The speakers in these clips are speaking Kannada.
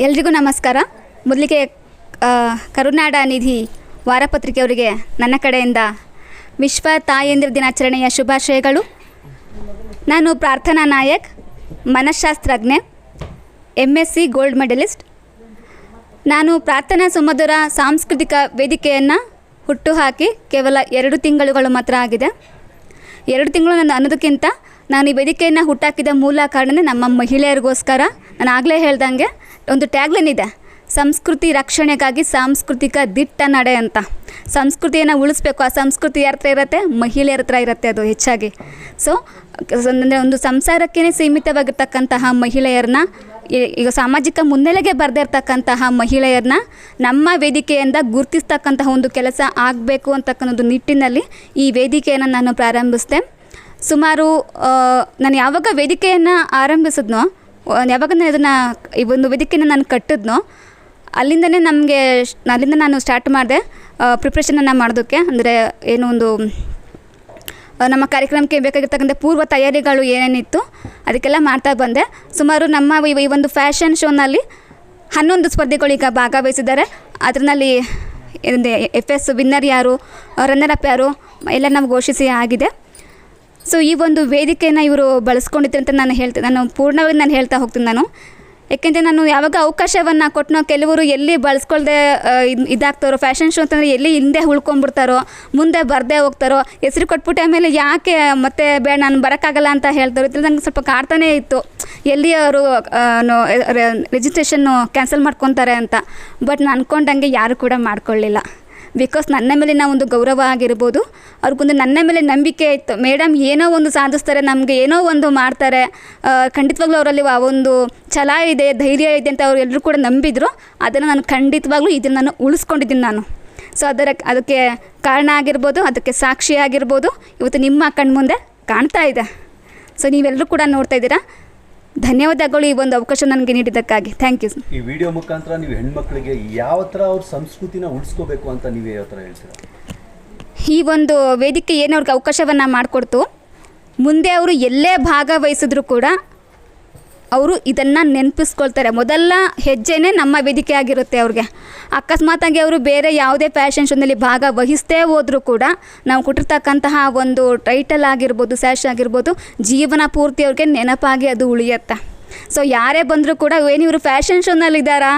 ಎಲ್ರಿಗೂ ನಮಸ್ಕಾರ. ಮೊದಲಿಗೆ ಕರುನಾಡ ನಿಧಿ ವಾರಪತ್ರಿಕೆಯವರಿಗೆ ನನ್ನ ಕಡೆಯಿಂದ ವಿಶ್ವ ತಾಯಂದಿರ ದಿನಾಚರಣೆಯ ಶುಭಾಶಯಗಳು. ನಾನು ಪ್ರಾರ್ಥನಾ ನಾಯಕ್, ಮನಃಶಾಸ್ತ್ರಜ್ಞೆ, MSc ಗೋಲ್ಡ್ ಮೆಡಲಿಸ್ಟ್. ನಾನು ಪ್ರಾರ್ಥನಾ ಸುಮಧುರ ಸಾಂಸ್ಕೃತಿಕ ವೇದಿಕೆಯನ್ನು ಹುಟ್ಟುಹಾಕಿ ಕೇವಲ 2 ತಿಂಗಳುಗಳು ಮಾತ್ರ ಆಗಿದೆ. 2 ತಿಂಗಳು ಅನ್ನೋದಕ್ಕಿಂತ ನಾನು ಈ ವೇದಿಕೆಯನ್ನು ಹುಟ್ಟಾಕಿದ ಮೂಲ ಕಾರಣನೇ ನಮ್ಮ ಮಹಿಳೆಯರಿಗೋಸ್ಕರ. ನಾನು ಆಗಲೇ ಹೇಳ್ದಂಗೆ ಒಂದು ಟ್ಯಾಗ್ಲೈನ್ ಇದೆ, ಸಂಸ್ಕೃತಿ ರಕ್ಷಣೆಗಾಗಿ ಸಾಂಸ್ಕೃತಿಕ ದಿಟ್ಟ ನಡೆ ಅಂತ. ಸಂಸ್ಕೃತಿಯನ್ನು ಉಳಿಸ್ಬೇಕು. ಆ ಸಂಸ್ಕೃತಿ ಯಾರ ಹತ್ರ ಇರುತ್ತೆ? ಮಹಿಳೆಯರ ಹತ್ರ ಇರುತ್ತೆ ಅದು ಹೆಚ್ಚಾಗಿ. ಸೊ ಅಂದರೆ ಒಂದು ಸಂಸಾರಕ್ಕೇ ಸೀಮಿತವಾಗಿರ್ತಕ್ಕಂತಹ ಮಹಿಳೆಯರನ್ನ, ಈಗ ಸಾಮಾಜಿಕ ಮುನ್ನೆಲೆಗೆ ಬರದೇ ಇರ್ತಕ್ಕಂತಹ ಮಹಿಳೆಯರನ್ನ ನಮ್ಮ ವೇದಿಕೆಯಿಂದ ಗುರುತಿಸ್ತಕ್ಕಂತಹ ಒಂದು ಕೆಲಸ ಆಗಬೇಕು ಅಂತಕ್ಕಂಥ ನಿಟ್ಟಿನಲ್ಲಿ ಈ ವೇದಿಕೆಯನ್ನು ನಾನು ಪ್ರಾರಂಭಿಸಿದೆ. ಸುಮಾರು ನಾನು ಯಾವಾಗ ವೇದಿಕೆಯನ್ನು ಆರಂಭಿಸಿದ್ನೋ, ಯಾವಾಗ ಇದನ್ನು ಈ ಒಂದು ವೇದಿಕೆಯನ್ನು ನಾನು ಕಟ್ಟಿದ್ನೋ, ಅಲ್ಲಿಂದನೇ ಅಲ್ಲಿಂದ ನಾನು ಸ್ಟಾರ್ಟ್ ಮಾಡಿದೆ ಪ್ರಿಪ್ರೇಷನನ್ನು ಮಾಡೋದಕ್ಕೆ. ಅಂದರೆ ಏನೋ ಒಂದು ನಮ್ಮ ಕಾರ್ಯಕ್ರಮಕ್ಕೆ ಬೇಕಾಗಿರ್ತಕ್ಕಂಥ ಪೂರ್ವ ತಯಾರಿಗಳು ಏನೇನಿತ್ತು ಅದಕ್ಕೆಲ್ಲ ಮಾಡ್ತಾ ಬಂದೆ. ಸುಮಾರು ನಮ್ಮ ಈ ಒಂದು ಫ್ಯಾಷನ್ ಶೋನಲ್ಲಿ 11 ಸ್ಪರ್ಧಿಗಳು ಈಗ ಭಾಗವಹಿಸಿದ್ದಾರೆ. ಅದರಲ್ಲಿ FS ವಿನ್ನರ್ ಯಾರು, ರನ್ನರ್ ಅಪ್ ಯಾರು ಎಲ್ಲ ನಾವು ಘೋಷಿಸಿ ಆಗಿದೆ. ಸೊ ಈ ಒಂದು ವೇದಿಕೆಯನ್ನು ಇವರು ಬಳಸ್ಕೊಂಡಿದ್ರು ಅಂತ ನಾನು ಪೂರ್ಣವಾಗಿ ಹೇಳ್ತಾ ಹೋಗ್ತೀನಿ ನಾನು. ಯಾಕೆಂದರೆ ನಾನು ಯಾವಾಗ ಅವಕಾಶವನ್ನು ಕೊಟ್ಟನೋ, ಕೆಲವರು ಎಲ್ಲಿ ಬಳಸ್ಕೊಳ್ದೆ ಇದಾಗ್ತಾರೋ, ಫ್ಯಾಷನ್ ಶೋ ಅಂತಂದರೆ ಎಲ್ಲಿ ಹಿಂದೆ ಉಳ್ಕೊಂಡ್ಬಿಡ್ತಾರೋ, ಮುಂದೆ ಬರದೇ ಹೋಗ್ತಾರೋ, ಹೆಸರು ಕೊಟ್ಬಿಟ್ಟು ಆಮೇಲೆ ಯಾಕೆ ಮತ್ತೆ ಬೇಡ ನಾನು ಬರೋಕ್ಕಾಗಲ್ಲ ಅಂತ ಹೇಳ್ತಾರೋ. ಇದ್ರಲ್ಲಿ ನಂಗೆ ಸ್ವಲ್ಪ ಕಾಡ್ತಾನೇ ಇತ್ತು, ಎಲ್ಲಿ ಅವರು ರಿಜಿಸ್ಟ್ರೇಷನ್ನು ಕ್ಯಾನ್ಸಲ್ ಮಾಡ್ಕೊತಾರೆ ಅಂತ. ಬಟ್ ನಾನು ಅಂದ್ಕೊಂಡಂಗೆ ಯಾರು ಕೂಡ ಮಾಡ್ಕೊಳ್ಳಿಲ್ಲ. ಬಿಕಾಸ್ ನನ್ನ ಮೇಲಿನ ಒಂದು ಗೌರವ ಆಗಿರ್ಬೋದು, ಅವ್ರಿಗೊಂದು ನನ್ನ ಮೇಲೆ ನಂಬಿಕೆ ಇತ್ತು. ಮೇಡಮ್ ಏನೋ ಒಂದು ಸಾಧಿಸ್ತಾರೆ, ನಮಗೆ ಏನೋ ಒಂದು ಮಾಡ್ತಾರೆ, ಖಂಡಿತವಾಗ್ಲೂ ಅವರಲ್ಲಿ ಆ ಒಂದು ಛಲ ಇದೆ, ಧೈರ್ಯ ಇದೆ ಅಂತ ಅವ್ರು ಎಲ್ಲರೂ ಕೂಡ ನಂಬಿದ್ರು. ಅದನ್ನು ನಾನು ಖಂಡಿತವಾಗ್ಲೂ ಇದನ್ನು ನಾನು ಉಳಿಸ್ಕೊಂಡಿದ್ದೀನಿ ನಾನು. ಸೊ ಅದಕ್ಕೆ ಕಾರಣ ಆಗಿರ್ಬೋದು, ಅದಕ್ಕೆ ಸಾಕ್ಷಿ ಆಗಿರ್ಬೋದು, ಇವತ್ತು ನಿಮ್ಮ ಕಣ್ಮುಂದೆ ಕಾಣ್ತಾ ಇದೆ. ಸೊ ನೀವೆಲ್ಲರೂ ಕೂಡ ನೋಡ್ತಾ ಇದ್ದೀರಾ. ಧನ್ಯವಾದಗಳು ಈ ಒಂದು ಅವಕಾಶ ನನಗೆ ನೀಡಿದ್ದಕ್ಕಾಗಿ. Thank you. ಈ ವಿಡಿಯೋ ಮುಖಾಂತರ ನೀವು ಹೆಣ್ಮಕ್ಳಿಗೆ ಯಾವ ಥರ ಅವ್ರ ಸಂಸ್ಕೃತಿನ ಉಳಿಸ್ಕೋಬೇಕು ಅಂತ ನೀವು ಯಾವ ಥರ ಹೇಳ್ತೀರಾ? ಈ ಒಂದು ವೇದಿಕೆ ಏನು ಅವ್ರಿಗೆ ಅವಕಾಶವನ್ನು ಮಾಡಿಕೊಡ್ತು, ಮುಂದೆ ಅವರು ಎಲ್ಲೇ ಭಾಗವಹಿಸಿದ್ರು ಕೂಡ ಅವರು ಇದನ್ನು ನೆನಪಿಸ್ಕೊಳ್ತಾರೆ. ಮೊದಲ ಹೆಜ್ಜೆನೇ ನಮ್ಮ ವೇದಿಕೆ ಆಗಿರುತ್ತೆ ಅವ್ರಿಗೆ. ಅಕಸ್ಮಾತಾಗಿ ಅವರು ಬೇರೆ ಯಾವುದೇ ಫ್ಯಾಷನ್ ಶೋನಲ್ಲಿ ಭಾಗವಹಿಸ್ತೇ ಹೋದರೂ ಕೂಡ ನಾವು ಕೊಟ್ಟಿರ್ತಕ್ಕಂತಹ ಒಂದು ಟೈಟಲ್ ಆಗಿರ್ಬೋದು, ಸ್ಯಾಶ್ ಆಗಿರ್ಬೋದು, ಜೀವನ ಪೂರ್ತಿ ಅವ್ರಿಗೆ ನೆನಪಾಗಿ ಅದು ಉಳಿಯುತ್ತೆ. ಸೊ ಯಾರೇ ಬಂದರೂ ಕೂಡ ಏನಿವರು ಫ್ಯಾಷನ್ ಶೋನಲ್ಲಿದ್ದಾರಾ,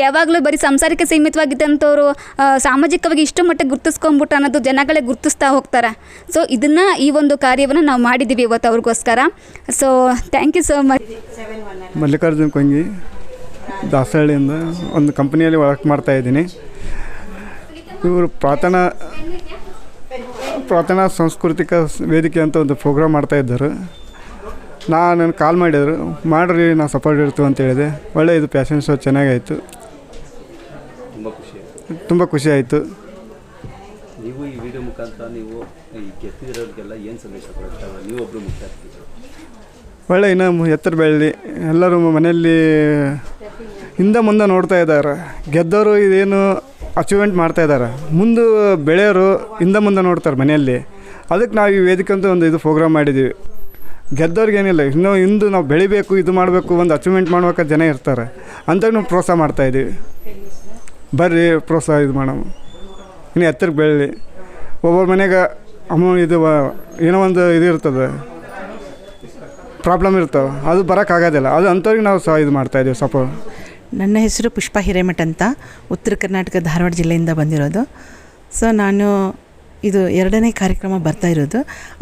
ಯಾವಾಗಲೂ ಬರೀ ಸಂಸಾರಕ್ಕೆ ಸೀಮಿತವಾಗಿದ್ದಂಥವ್ರು ಸಾಮಾಜಿಕವಾಗಿ ಇಷ್ಟು ಮಟ್ಟಿಗೆ ಗುರ್ತಿಸ್ಕೊಂಬಿಟ್ಟು ಅನ್ನೋದು ಜನಗಳೇ ಗುರ್ತಿಸ್ತಾ ಹೋಗ್ತಾರೆ. ಸೊ ಇದನ್ನು ಈ ಒಂದು ಕಾರ್ಯವನ್ನು ನಾವು ಮಾಡಿದ್ದೀವಿ ಇವತ್ತು ಅವ್ರಿಗೋಸ್ಕರ. So thank you so much. Mallikarjun Kongi, ದಾಸಹಳ್ಳಿಯಿಂದ ಒಂದು ಕಂಪ್ನಿಯಲ್ಲಿ ವರ್ಕ್ ಮಾಡ್ತಾಯಿದ್ದೀನಿ. ಇವರು ಪ್ರಾರ್ಥನಾ ಸಾಂಸ್ಕೃತಿಕ ವೇದಿಕೆ ಅಂತ ಒಂದು ಪ್ರೋಗ್ರಾಮ್ ಮಾಡ್ತಾಯಿದ್ದರು. ನಾನು ಕಾಲ್ ಮಾಡಿದರು, ಮಾಡಿರಿ ನಾವು ಸಪೋರ್ಟ್ ಇರ್ತೀವಿ ಅಂತ ಹೇಳಿದೆ. ಒಳ್ಳೆ ಇದು ಫ್ಯಾಷನ್ ಶೋ ಚೆನ್ನಾಗಾಯಿತು, ತುಂಬ ಖುಷಿ ಆಯಿತು. ನೀವು ಈ ವಿಡಿಯೋ ಮುಖಾಂತರ ನೀವು ಈ ಗೆದ್ದಿರೋರಿಗೆಲ್ಲ ಏನು ಸಂದೇಶ ಕೊಡ್ತಾರೆ? ನೀವು ಒಬ್ಬರು ಮುಖ್ಯ ಒಳ್ಳೆ ಇನ್ನೂ ಎತ್ತರ ಬೆಳಲಿ. ಎಲ್ಲರೂ ಮನೆಯಲ್ಲಿ ಹಿಂದೆ ಮುಂದೆ ನೋಡ್ತಾ ಇದ್ದಾರೆ. ಗೆದ್ದವರು ಇದೇನು ಅಚೀವ್ಮೆಂಟ್ ಮಾಡ್ತಾಯಿದ್ದಾರೆ, ಮುಂದೆ ಬೆಳೆಯೋರು ಹಿಂದೆ ಮುಂದೆ ನೋಡ್ತಾರೆ ಮನೆಯಲ್ಲಿ. ಅದಕ್ಕೆ ನಾವು ಈ ವೇದಿಕೆ ಅಂತ ಒಂದು ಇದು ಪ್ರೋಗ್ರಾಮ್ ಮಾಡಿದ್ದೀವಿ. ಗೆದ್ದವ್ರಿಗೇನಿಲ್ಲ, ಇಂದು ನಾವು ಬೆಳಿಬೇಕು, ಇದು ಮಾಡಬೇಕು, ಒಂದು ಅಚೀವ್ಮೆಂಟ್ ಮಾಡ್ಬೇಕಾದ ಜನ ಇರ್ತಾರೆ ಅಂತ ನಾವು ಪ್ರೋತ್ಸಾಹ ಮಾಡ್ತಾಯಿದ್ದೀವಿ. ಬರ್ರಿ ಪ್ರೋತ್ಸಾಹ ಇದು ಮಾಡೋಣ, ಇನ್ನು ಎತ್ತರಕ್ಕೆ ಬೆಳೀಲಿ. ಒಬ್ಬೊಬ್ಬರ ಮನೆಗೆ ಇದು ಏನೋ ಒಂದು ಇದು ಇರ್ತದೆ, ಪ್ರಾಬ್ಲಮ್ ಇರ್ತವೆ, ಅದು ಬರೋಕ್ಕಾಗೋದಿಲ್ಲ. ಅದು ಅಂಥವ್ರಿಗೆ ನಾವು ಸಹ ಇದು ಮಾಡ್ತಾಯಿದ್ದೀವಿ ಸಪೋರ್ಟ್. ನನ್ನ ಹೆಸರು ಪುಷ್ಪ ಹಿರೇಮಠ ಅಂತ, ಉತ್ತರ ಕರ್ನಾಟಕ ಧಾರವಾಡ ಜಿಲ್ಲೆಯಿಂದ ಬಂದಿರೋದು. ಸೊ ನಾನು ಇದು 2ನೇ ಕಾರ್ಯಕ್ರಮ ಬರ್ತಾ ಇರೋದು.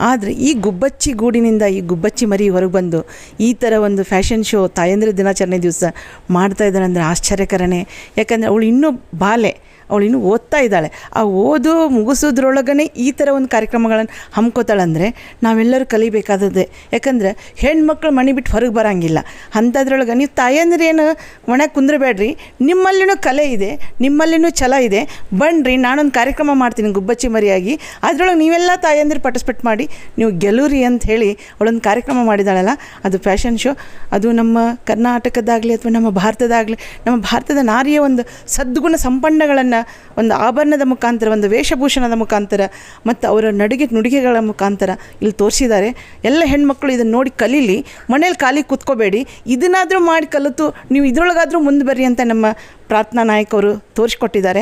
ಆದರೆ ಈ ಗುಬ್ಬಚ್ಚಿ ಗೂಡಿನಿಂದ ಈ ಗುಬ್ಬಚ್ಚಿ ಮರಿ ಹೊರಗೆ ಬಂದು ಈ ಥರ ಒಂದು ಫ್ಯಾಷನ್ ಶೋ ತಾಯಂದಿರ ದಿನಾಚರಣೆ ದಿವಸ ಮಾಡ್ತಾ ಇದ್ದಾಳೆ ಅಂದರೆ ಆಶ್ಚರ್ಯಕರನೇ. ಯಾಕಂದರೆ ಅವಳು ಇನ್ನೂ ಬಾಲೆ, ಅವಳು ಇನ್ನೂ ಓದ್ತಾ ಇದ್ದಾಳೆ. ಆ ಓದು ಮುಗಿಸೋದ್ರೊಳಗನೆ ಈ ಥರ ಒಂದು ಕಾರ್ಯಕ್ರಮಗಳನ್ನು ಹಮ್ಕೋತಾಳಂದರೆ ನಾವೆಲ್ಲರೂ ಕಲಿಬೇಕಾದದ್ದೇ. ಯಾಕಂದರೆ ಹೆಣ್ಮಕ್ಳು ಮನೆ ಬಿಟ್ಟು ಹೊರಗೆ ಬರೋಂಗಿಲ್ಲ. ಅಂಥದ್ರೊಳಗೆ ನೀವು ತಾಯಂದ್ರೇನು ಒಣ ಕುಂದ್ರಬೇಡ್ರಿ, ನಿಮ್ಮಲ್ಲಿನೂ ಕಲೆ ಇದೆ, ನಿಮ್ಮಲ್ಲಿನೂ ಛಲ ಇದೆ, ಬನ್ನಿರಿ ನಾನೊಂದು ಕಾರ್ಯಕ್ರಮ ಮಾಡ್ತೀನಿ ಗುಬ್ಬಚ್ಚಿ ಮರಿಯಾಗಿ, ಅದರೊಳಗೆ ನೀವೆಲ್ಲ ತಾಯಂದಿರು ಪಾರ್ಟಿಸಿಪೇಟ್ ಮಾಡಿ ನೀವು ಗೆಲ್ಲುರಿ ಅಂತ ಹೇಳಿ ಅವಳೊಂದು ಕಾರ್ಯಕ್ರಮ ಮಾಡಿದಾಳಲ್ಲ, ಅದು ಫ್ಯಾಷನ್ ಶೋ. ಅದು ನಮ್ಮ ಕರ್ನಾಟಕದಾಗಲಿ ಅಥವಾ ನಮ್ಮ ಭಾರತದಾಗಲಿ, ನಮ್ಮ ಭಾರತದ ನಾರಿಯ ಒಂದು ಸದ್ಗುಣ ಸಂಪನ್ನಗಳನ್ನು ಒಂದು ಆಭರಣದ ಮುಖಾಂತರ, ಒಂದು ವೇಷಭೂಷಣದ ಮುಖಾಂತರ ಮತ್ತು ಅವರ ನುಡಿಗೆಗಳ ಮುಖಾಂತರ ಇಲ್ಲಿ ತೋರಿಸಿದ್ದಾರೆ. ಎಲ್ಲ ಹೆಣ್ಮಕ್ಳು ಇದನ್ನು ನೋಡಿ ಕಲೀಲಿ, ಮನೇಲಿ ಖಾಲಿ ಕೂತ್ಕೋಬೇಡಿ, ಇದನ್ನಾದರೂ ಮಾಡಿ ಕಲಿತು ನೀವು ಇದರೊಳಗಾದರೂ ಮುಂದೆ ಬರ್ರಿ ಅಂತ ನಮ್ಮ ಪ್ರಾರ್ಥನಾ ನಾಯಕ್ ಅವರು ತೋರಿಸ್ಕೊಟ್ಟಿದ್ದಾರೆ.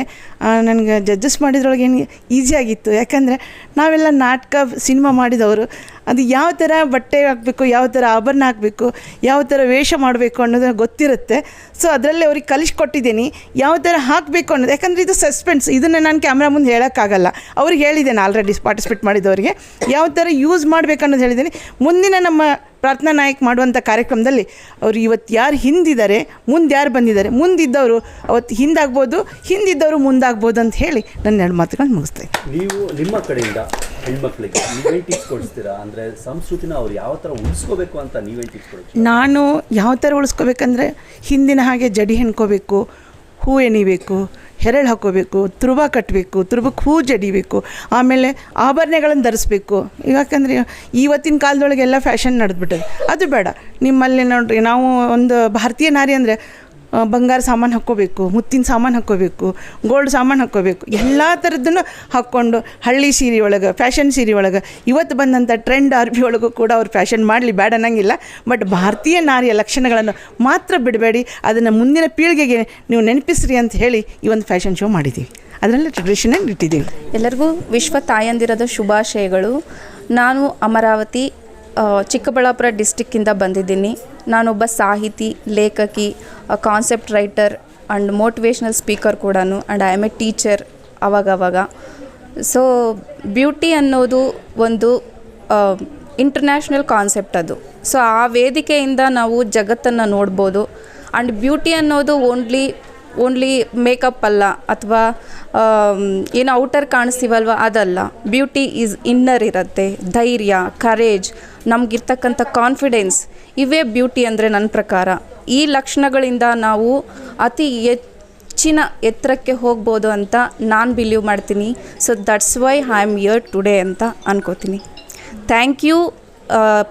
ನನಗೆ ಜಡ್ಜಸ್ ಮಾಡಿದ್ರೊಳಗೆ ಏನು ಈಸಿಯಾಗಿತ್ತು, ಯಾಕಂದರೆ ನಾವೆಲ್ಲ ನಾಟಕ ಸಿನಿಮಾ ಮಾಡಿದವರು, ಅದು ಯಾವ ಥರ ಬಟ್ಟೆ ಹಾಕಬೇಕು, ಯಾವ ಥರ ಆಭರಣ ಹಾಕಬೇಕು, ಯಾವ ಥರ ವೇಷ ಮಾಡಬೇಕು ಅನ್ನೋದು ಗೊತ್ತಿರುತ್ತೆ. ಸೊ ಅದರಲ್ಲಿ ಅವ್ರಿಗೆ ಕಲಿಸ್ಕೊಟ್ಟಿದ್ದೀನಿ ಯಾವ ಥರ ಹಾಕಬೇಕು ಅನ್ನೋದು. ಯಾಕಂದರೆ ಇದು ಸಸ್ಪೆನ್ಸ್, ಇದನ್ನು ನಾನು ಕ್ಯಾಮ್ರಾ ಮುಂದೆ ಹೇಳೋಕ್ಕಾಗಲ್ಲ. ಅವ್ರಿಗೆ ಹೇಳಿದ್ದೇನೆ ಆಲ್ರೆಡಿ ಪಾರ್ಟಿಸಿಪೇಟ್ ಮಾಡಿದವರಿಗೆ ಯಾವ ಥರ ಯೂಸ್ ಮಾಡಬೇಕು ಅನ್ನೋದು ಹೇಳಿದ್ದೀನಿ. ಮುಂದಿನ ನಮ್ಮ ಪ್ರಾರ್ಥನಾ ನಾಯಕ್ ಮಾಡುವಂಥ ಕಾರ್ಯಕ್ರಮದಲ್ಲಿ ಅವರು ಇವತ್ತು ಯಾರು ಹಿಂದಿದ್ದಾರೆ, ಮುಂದೆ ಯಾರು ಬಂದಿದ್ದಾರೆ, ಮುಂದಿದ್ದವರು ಅವತ್ತು ಹಿಂದಾಗ್ಬೋದು, ಹಿಂದಿದ್ದವರು ಮುಂದಾಗ್ಬೋದು ಅಂತ ಹೇಳಿ ನನ್ನ 2 ಮಾತುಗಳನ್ನು ಮುಗಿಸ್ತೇನೆ. ನೀವು ನಿಮ್ಮ ಕಡೆಯಿಂದ ಹೆಣ್ಮಕ್ಳಿಗೆ ನೀವೇನು ಟಿಪ್ಸ್ ಕೊಡಿಸ್ತೀರಾ? ಅಂದರೆ ಸಂಸ್ಕೃತಿನ ಅವ್ರು ಯಾವ ಥರ ಉಳಿಸ್ಕೋಬೇಕು ಅಂತ ನೀವೇನು ಟಿಪ್ಸ್ ಕೊಡ್ತೀರಾ? ನಾನು ಯಾವ ಥರ ಉಳಿಸ್ಕೋಬೇಕಂದ್ರೆ ಹಿಂದಿನ ಹಾಗೆ ಜಡಿ ಹೆಣ್ಕೋಬೇಕು, ಹೂ ಎಣಿಬೇಕು, ಹೆರಳು ಹಾಕೋಬೇಕು, ತುರುಬ ಕಟ್ಟಬೇಕು, ತುರುಬಕ್ಕೆ ಹೂ ಜಡಿಬೇಕು, ಆಮೇಲೆ ಆಭರಣಗಳನ್ನು ಧರಿಸ್ಬೇಕು. ಯಾಕಂದರೆ ಇವತ್ತಿನ ಕಾಲದೊಳಗೆ ಎಲ್ಲ ಫ್ಯಾಷನ್ ನಡೆದ್ಬಿಟ್ಟದೆ, ಅದು ಬೇಡ. ನಿಮ್ಮಲ್ಲಿ ನೋಡ್ರಿ, ನಾವು ಒಂದು ಭಾರತೀಯ ನಾರಿ ಅಂದರೆ ಬಂಗಾರ ಸಾಮಾನು ಹಾಕ್ಕೋಬೇಕು, ಮುತ್ತಿನ ಸಾಮಾನು ಹಾಕ್ಕೋಬೇಕು, ಗೋಲ್ಡ್ ಸಾಮಾನು ಹಾಕ್ಕೋಬೇಕು, ಎಲ್ಲ ಥರದ್ದನ್ನು ಹಾಕ್ಕೊಂಡು ಹಳ್ಳಿ ಸೀರೆ ಒಳಗೆ, ಫ್ಯಾಷನ್ ಸೀರೆ ಒಳಗೆ, ಇವತ್ತು ಬಂದಂಥ ಟ್ರೆಂಡ್ RB ಒಳಗೂ ಕೂಡ ಅವ್ರು ಫ್ಯಾಷನ್ ಮಾಡಲಿ, ಬೇಡ ಅನ್ನಂಗಿಲ್ಲ. ಬಟ್ ಭಾರತೀಯ ನಾರಿಯ ಲಕ್ಷಣಗಳನ್ನು ಮಾತ್ರ ಬಿಡಬೇಡಿ, ಅದನ್ನು ಮುಂದಿನ ಪೀಳಿಗೆಗೆ ನೀವು ನೆನಪಿಸ್ರಿ ಅಂತ ಹೇಳಿ ಈ ಒಂದು ಫ್ಯಾಷನ್ ಶೋ ಮಾಡಿದ್ದೀವಿ. ಅದರಲ್ಲಿ ಟ್ರೆಡಿಷನಾಗಿ ಇಟ್ಟಿದ್ದೀವಿ. ಎಲ್ಲರಿಗೂ ವಿಶ್ವ ತಾಯಂದಿರದ ಶುಭಾಶಯಗಳು. ನಾನು ಅಮರಾವತಿ ಚಿಕ್ಕಬಳ್ಳಾಪುರ ಡಿಸ್ಟಿಕ್ಕಿಂದ ಬಂದಿದ್ದೀನಿ. ನಾನೊಬ್ಬ ಸಾಹಿತಿ, ಲೇಖಕಿ, concept writer and motivational speaker ಕೂಡ, and I am a teacher ಅವಾಗವಾಗ. ಸೊ ಬ್ಯೂಟಿ ಅನ್ನೋದು ಒಂದು ಇಂಟರ್ನ್ಯಾಷನಲ್ ಕಾನ್ಸೆಪ್ಟ್ ಅದು. ಸೊ ಆ ವೇದಿಕೆಯಿಂದ ನಾವು ಜಗತ್ತನ್ನು ನೋಡ್ಬೋದು. ಆ್ಯಂಡ್ ಬ್ಯೂಟಿ ಅನ್ನೋದು ಓನ್ಲಿ ಮೇಕಪ್ ಅಲ್ಲ, ಅಥವಾ ಏನು ಔಟರ್ ಕಾಣಿಸ್ತೀವಲ್ವ ಅದಲ್ಲ. ಬ್ಯೂಟಿ ಈಸ್ ಇನ್ನರ್ ಇರುತ್ತೆ. ಧೈರ್ಯ, ಕರೇಜ್, ನಮಗಿರ್ತಕ್ಕಂಥ ಕಾನ್ಫಿಡೆನ್ಸ್, ಇವೇ ಬ್ಯೂಟಿ ಅಂದರೆ ನನ್ನ ಪ್ರಕಾರ. ಈ ಲಕ್ಷಣಗಳಿಂದ ನಾವು ಅತಿ ಹೆಚ್ಚಿನ ಎತ್ತರಕ್ಕೆ ಹೋಗ್ಬೋದು ಅಂತ ನಾನು ಬಿಲೀವ್ ಮಾಡ್ತೀನಿ. So that's why I am here today ಅಂತ ಅನ್ಕೋತೀನಿ. ಥ್ಯಾಂಕ್ ಯು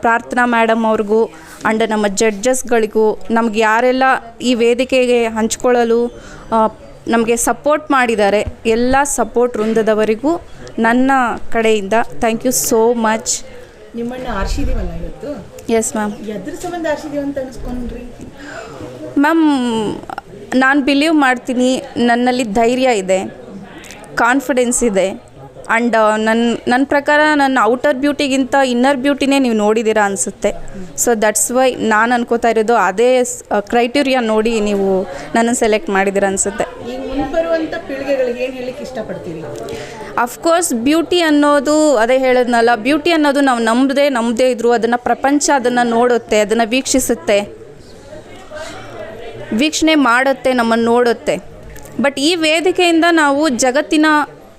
ಪ್ರಾರ್ಥನಾ ಮೇಡಮ್ ಅವ್ರಿಗೂ ಆ್ಯಂಡ್ ನಮ್ಮ ಜಡ್ಜಸ್ಗಳಿಗೂ, ನಮ್ಗೆ ಯಾರೆಲ್ಲ ಈ ವೇದಿಕೆಗೆ ಹಂಚ್ಕೊಳ್ಳಲು ನಮಗೆ ಸಪೋರ್ಟ್ ಮಾಡಿದ್ದಾರೆ, ಎಲ್ಲ ಸಪೋರ್ಟ್ ವೃಂದದವರಿಗೂ ನನ್ನ ಕಡೆಯಿಂದ ಥ್ಯಾಂಕ್ ಯು ಸೋ ಮಚ್. ನಿಮ್ಮನ್ನು ಆರಿಸಿದೀವಲ್ಲ ಇವತ್ತು. Yes ma'am. ಎದ್ರ ಸಂಬಂಧ ಆರಿಸಿದೀವಿ ಅಂತ ಅನಿಸ್ಕೊಂಡ್ರಿ ಮ್ಯಾಮ್? ನಾನು ಬಿಲೀವ್ ಮಾಡ್ತೀನಿ, ನನ್ನಲ್ಲಿ ಧೈರ್ಯ ಇದೆ, ಕಾನ್ಫಿಡೆನ್ಸ್ ಇದೆ. ಆ್ಯಂಡ್ ನನ್ನ ಪ್ರಕಾರ ನನ್ನ ಔಟರ್ ಬ್ಯೂಟಿಗಿಂತ ಇನ್ನರ್ ಬ್ಯೂಟಿನೇ ನೀವು ನೋಡಿದ್ದೀರಾ ಅನಿಸುತ್ತೆ. ಸೊ ದಟ್ಸ್ ವೈ ನಾನು ಅನ್ಕೋತಾ ಇರೋದು ಅದೇ ಕ್ರೈಟೀರಿಯಾ ನೋಡಿ ನೀವು ನನ್ನನ್ನು ಸೆಲೆಕ್ಟ್ ಮಾಡಿದ್ದೀರಾ ಅನಿಸುತ್ತೆ. ಈಗ ಮುಂಬರುವಂಥ ಪೀಳಿಗೆಗಳಿಗೆ ಏನು ಹೇಳಲಿಕ್ಕೆ ಇಷ್ಟಪಡ್ತೀರಿ? ಅಫ್ಕೋರ್ಸ್ ಬ್ಯೂಟಿ ಅನ್ನೋದು, ಅದೇ ಹೇಳಿದ್ನಲ್ಲ, ಬ್ಯೂಟಿ ಅನ್ನೋದು ನಾವು ನಮ್ಮದೇ ಇದ್ದರೂ ಅದನ್ನು ಪ್ರಪಂಚ ಅದನ್ನು ನೋಡುತ್ತೆ, ಅದನ್ನು ವೀಕ್ಷಣೆ ಮಾಡುತ್ತೆ, ನಮ್ಮನ್ನು ನೋಡುತ್ತೆ. ಬಟ್ ಈ ವೇದಿಕೆಯಿಂದ ನಾವು ಜಗತ್ತಿನ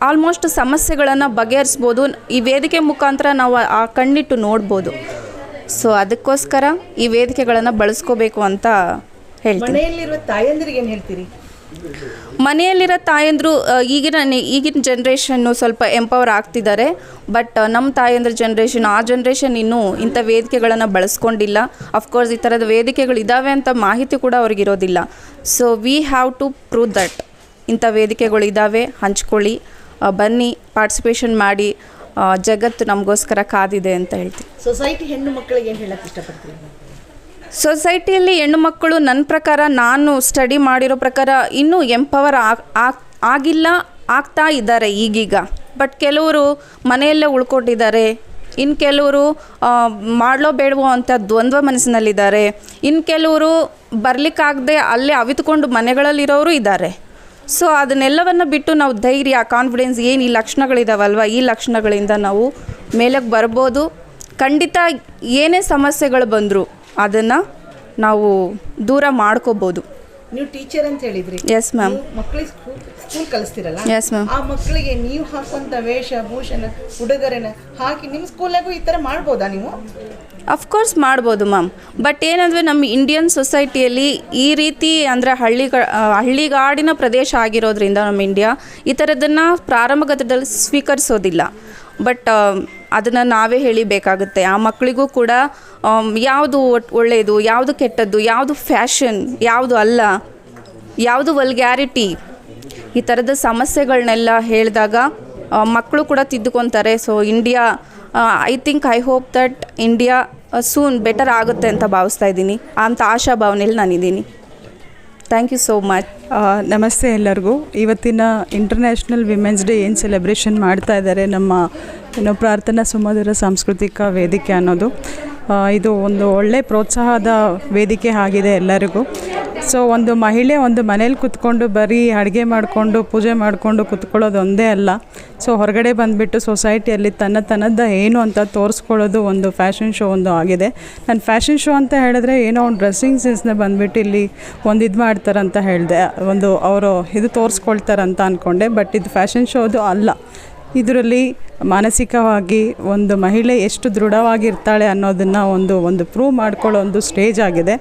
ಆಲ್ಮೋಸ್ಟ್ ಸಮಸ್ಯೆಗಳನ್ನು ಬಗೆಹರಿಸ್ಬೋದು. ಈ ವೇದಿಕೆ ಮುಖಾಂತರ ನಾವು ಆ ಕಣ್ಣಿಟ್ಟು ನೋಡ್ಬೋದು. ಸೊ ಅದಕ್ಕೋಸ್ಕರ ಈ ವೇದಿಕೆಗಳನ್ನು ಬಳಸ್ಕೋಬೇಕು ಅಂತ ಹೇಳ್ತೀನಿ. ಮನೆಯಲ್ಲಿರುವ ತಾಯಂದಿರಿಗೆ ಏನು ಹೇಳ್ತೀರಿ? ಮನೆಯಲ್ಲಿರೋ ತಾಯಂದರು ಈಗಿನ ಜನ್ರೇಷನ್ನು ಸ್ವಲ್ಪ ಎಂಪವರ್ ಆಗ್ತಿದ್ದಾರೆ. ಬಟ್ ನಮ್ಮ ತಾಯಂದ್ರ ಆ ಜನ್ರೇಷನ್ ಇನ್ನೂ ಇಂಥ ವೇದಿಕೆಗಳನ್ನು ಬಳಸ್ಕೊಂಡಿಲ್ಲ. ಅಫ್ಕೋರ್ಸ್ ಈ ಥರದ ವೇದಿಕೆಗಳಿದ್ದಾವೆ ಅಂತ ಮಾಹಿತಿ ಕೂಡ ಅವ್ರಿಗಿರೋದಿಲ್ಲ. So we have to prove that ಇಂಥ ವೇದಿಕೆಗಳಿದ್ದಾವೆ, ಹಂಚ್ಕೊಳ್ಳಿ, ಬನ್ನಿ, ಪಾರ್ಟಿಸಿಪೇಷನ್ ಮಾಡಿ. ಜಗತ್ತು ನಮಗೋಸ್ಕರ ಕಾದಿದೆ ಅಂತ ಹೇಳ್ತೀನಿ. ಸೊಸೈಟಿ ಹೆಣ್ಣು ಮಕ್ಕಳಿಗೆ ಏನು ಹೇಳಕ್ಕೆ ಇಷ್ಟಪಡ್ತೀರಿ? ಸೊಸೈಟಿಯಲ್ಲಿ ಹೆಣ್ಣು ಮಕ್ಕಳು ನನ್ನ ಪ್ರಕಾರ, ನಾನು ಸ್ಟಡಿ ಮಾಡಿರೋ ಪ್ರಕಾರ, ಇನ್ನೂ ಎಂಪವರ್ ಆಗ್ತಾ ಇದ್ದಾರೆ ಈಗೀಗ. ಬಟ್ ಕೆಲವರು ಮನೆಯಲ್ಲೇ ಉಳ್ಕೊಂಡಿದ್ದಾರೆ, ಇನ್ನು ಕೆಲವರು ಮಾಡಲೋ ಬೇಡವೋ ಅಂತ ದ್ವಂದ್ವ ಮನಸ್ಸಿನಲ್ಲಿದ್ದಾರೆ, ಇನ್ನು ಕೆಲವರು ಬರಲಿಕ್ಕಾಗದೆ ಅಲ್ಲೇ ಅವಿತುಕೊಂಡು ಮನೆಗಳಲ್ಲಿರೋರು ಇದ್ದಾರೆ. ಸೊ ಅದನ್ನೆಲ್ಲವನ್ನು ಬಿಟ್ಟು ನಾವು ಧೈರ್ಯ, ಕಾನ್ಫಿಡೆನ್ಸ್, ಏನು ಈ ಲಕ್ಷಣಗಳಿದಾವಲ್ವ, ಈ ಲಕ್ಷಣಗಳಿಂದ ನಾವು ಮೇಲಕ್ಕೆ ಬರ್ಬೋದು. ಖಂಡಿತ ಏನೇ ಸಮಸ್ಯೆಗಳು ಬಂದರೂ ಅದನ್ನು ನಾವು ದೂರ ಮಾಡ್ಕೋಬೋದು. ನೀವು ಟೀಚರ್ ಅಂತ ಹೇಳಿದ್ರಿ. Yes ma'am. ಮಕ್ಕಳಿಗೆ ಸ್ಕೂಲ್ ಕಲಿಸ್ತಿರಲ್ಲ, ಎಸ್ ಮ್ಯಾಮ್. ಆ ಮಕ್ಕಳಿಗೆ ನೀವು ಹಾಕುವಂಥ ವೇಷಭೂಷಣ, ಉಡುಗೊರೆನ ಹಾಕಿ ನಿಮ್ಮ ಸ್ಕೂಲಾಗೂ ಈ ಥರ ಮಾಡ್ಬೋದಾ ನೀವು? ಅಫ್ಕೋರ್ಸ್ ಮಾಡ್ಬೋದು ಮ್ಯಾಮ್. ಬಟ್ ಏನಂದರೆ ನಮ್ಮ ಇಂಡಿಯನ್ ಸೊಸೈಟಿಯಲ್ಲಿ ಈ ರೀತಿ ಅಂದರೆ ಹಳ್ಳಿಗಾಡಿನ ಪ್ರದೇಶ ಆಗಿರೋದ್ರಿಂದ ನಮ್ಮ ಇಂಡಿಯಾ ಈ ಥರದನ್ನು ಪ್ರಾರಂಭಗತದಲ್ಲಿ ಸ್ವೀಕರಿಸೋದಿಲ್ಲ. ಬಟ್ ಅದನ್ನು ನಾವೇ ಹೇಳಿಬೇಕಾಗುತ್ತೆ. ಆ ಮಕ್ಕಳಿಗೂ ಕೂಡ ಯಾವುದು ಒಳ್ಳೆಯದು, ಯಾವುದು ಕೆಟ್ಟದ್ದು, ಯಾವುದು ಫ್ಯಾಷನ್, ಯಾವುದು ಅಲ್ಲ, ಯಾವುದು ವಲ್ಗ್ಯಾರಿಟಿ, ಈ ಥರದ ಸಮಸ್ಯೆಗಳನ್ನೆಲ್ಲ ಹೇಳಿದಾಗ ಮಕ್ಕಳು ಕೂಡ ತಿದ್ದುಕೊತಾರೆ. So India I hope that India soon better ಆಗುತ್ತೆ ಅಂತ ಭಾವಿಸ್ತಾ ಇದ್ದೀನಿ. ಅಂಥ ಆಶಾಭಾವನೆಯಲ್ಲಿ ನಾನಿದ್ದೀನಿ. Thank you so much. ನಮಸ್ತೆ ಎಲ್ಲರಿಗೂ. ಇವತ್ತಿನ ಇಂಟರ್ನ್ಯಾಷನಲ್ ವಿಮೆನ್ಸ್ ಡೇ ಏನು ಸೆಲೆಬ್ರೇಷನ್ ಮಾಡ್ತಾ ಇದ್ದಾರೆ ನಮ್ಮ ಪ್ರಾರ್ಥನಾ ಸುಮಧುರ ಸಾಂಸ್ಕೃತಿಕ ವೇದಿಕೆ ಅನ್ನೋದು, ಇದು ಒಂದು ಒಳ್ಳೆ ಪ್ರೋತ್ಸಾಹದ ವೇದಿಕೆ ಆಗಿದೆ ಎಲ್ಲರಿಗೂ. ಸೊ ಒಂದು ಮಹಿಳೆ ಒಂದು ಮನೇಲಿ ಕೂತ್ಕೊಂಡು ಬರೀ ಅಡುಗೆ ಮಾಡಿಕೊಂಡು ಪೂಜೆ ಮಾಡಿಕೊಂಡು ಕೂತ್ಕೊಳ್ಳೋದು ಒಂದೇ ಅಲ್ಲ. ಸೊ ಹೊರಗಡೆ ಬಂದುಬಿಟ್ಟು ಸೊಸೈಟಿಯಲ್ಲಿ ತನ್ನದ ಏನು ಅಂತ ತೋರಿಸ್ಕೊಳ್ಳೋದು ಒಂದು ಫ್ಯಾಷನ್ ಶೋ ಒಂದು ಆಗಿದೆ. ನಾನು ಫ್ಯಾಷನ್ ಶೋ ಅಂತ ಹೇಳಿದ್ರೆ ಏನೋ ಒಂದು ಡ್ರೆಸ್ಸಿಂಗ್ ಸೆನ್ಸ್ನ ಬಂದುಬಿಟ್ಟು ಇಲ್ಲಿ ಒಂದು ಇದು ಮಾಡ್ತಾರಂತ ಹೇಳಿದೆ, ಒಂದು ಅವರು ಇದು ತೋರಿಸ್ಕೊಳ್ತಾರಂತ ಅಂದ್ಕೊಂಡೆ. ಬಟ್ ಇದು ಫ್ಯಾಷನ್ ಶೋದು ಅಲ್ಲ. ಇದರಲ್ಲಿ ಮಾನಸಿಕವಾಗಿ ಒಂದು ಮಹಿಳೆ ಎಷ್ಟು ದೃಢವಾಗಿರ್ತಾಳೆ ಅನ್ನೋದನ್ನು ಒಂದು ಪ್ರೂವ್ ಮಾಡ್ಕೊಳ್ಳೋ ಒಂದು ಸ್ಟೇಜ್ ಆಗಿದೆ.